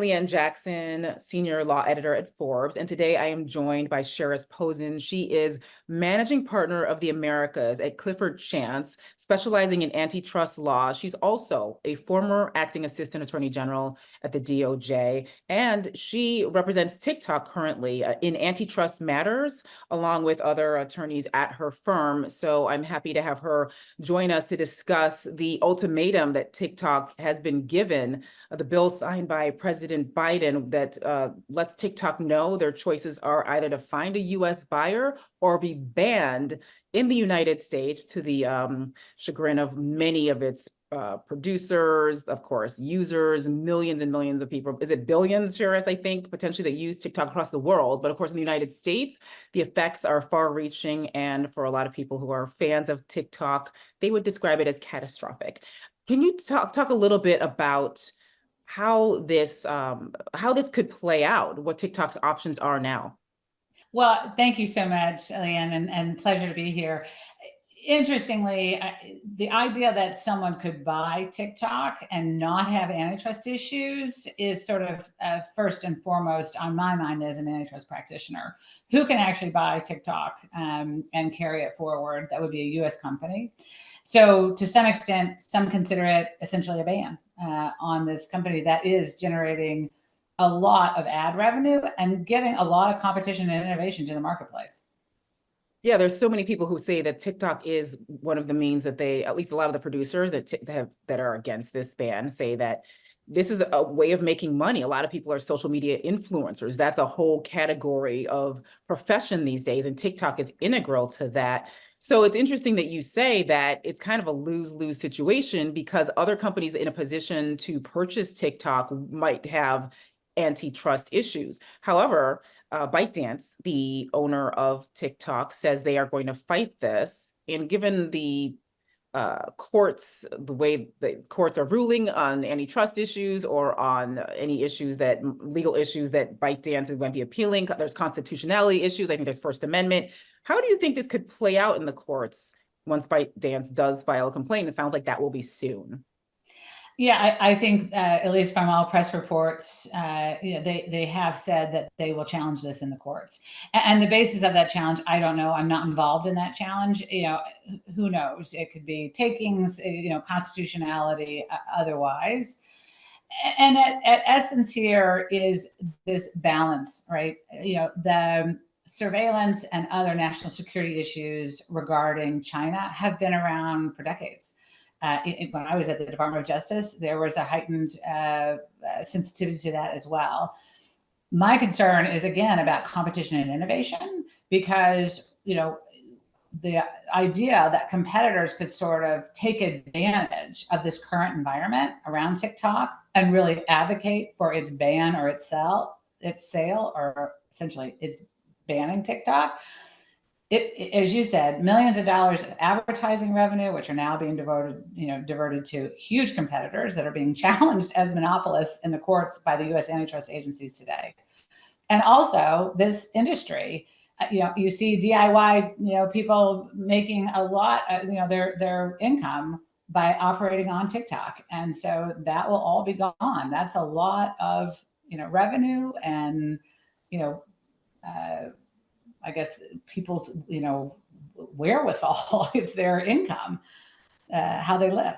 Leanne Jackson, Senior Law Editor at Forbes, and today I am joined by Sheris Posen. She is Managing Partner of the Americas at Clifford Chance, specializing in antitrust law. She's also a former acting assistant attorney general at the DOJ, and she represents TikTok currently in antitrust matters, along with other attorneys at her firm. So I'm happy to have her join us to discuss the ultimatum that TikTok has been given, the bill signed by President Biden that lets TikTok know their choices are either to find a U.S. buyer or be banned in the United States, to the chagrin of many of its producers, of course, users, millions and millions of people. Is it billions, Sheris, I think, potentially, that use TikTok across the world? But of course, in the United States, the effects are far-reaching. And for a lot of people who are fans of TikTok, they would describe it as catastrophic. Can you talk a little bit about how this could play out, what TikTok's options are now? Well, thank you so much, Leanne, and pleasure to be here. Interestingly, the idea that someone could buy TikTok and not have antitrust issues is sort of first and foremost on my mind as an antitrust practitioner. Who can actually buy TikTok and carry it forward? That would be a U.S. company. So to some extent, some consider it essentially a ban on this company that is generating a lot of ad revenue and giving a lot of competition and innovation to the marketplace. Yeah, there's so many people who say that TikTok is one of the means that they, at least a lot of the producers that are against this ban, say that this is a way of making money. A lot of people are social media influencers. That's a whole category of profession these days, and TikTok is integral to that. So it's interesting that you say that it's kind of a lose-lose situation, because other companies in a position to purchase TikTok might have antitrust issues. However, ByteDance, the owner of TikTok, says they are going to fight this. And given the courts, the way the courts are ruling on antitrust issues or on any issues that legal issues that ByteDance is going to be appealing, there's constitutionality issues. I think there's First Amendment. How do you think this could play out in the courts once ByteDance does file a complaint? It sounds like that will be soon. Yeah, I think at least from all press reports, they have said that they will challenge this in the courts. And the basis of that challenge, I don't know. I'm not involved in that challenge. Who knows? It could be takings, constitutionality, otherwise. And at essence here is this balance, right? The surveillance and other national security issues regarding China have been around for decades. When I was at the Department of Justice, there was a heightened sensitivity to that as well. My concern is, again, about competition and innovation, because, the idea that competitors could sort of take advantage of this current environment around TikTok and really advocate for its ban or its sale, or essentially it's banning TikTok. As you said, millions of dollars of advertising revenue, which are now being diverted to huge competitors that are being challenged as monopolists in the courts by the U.S. antitrust agencies today. And also this industry, you see DIY, people making a lot, their income by operating on TikTok. And so that will all be gone. That's a lot of, revenue and, I guess people's, wherewithal. It's their income, how they live.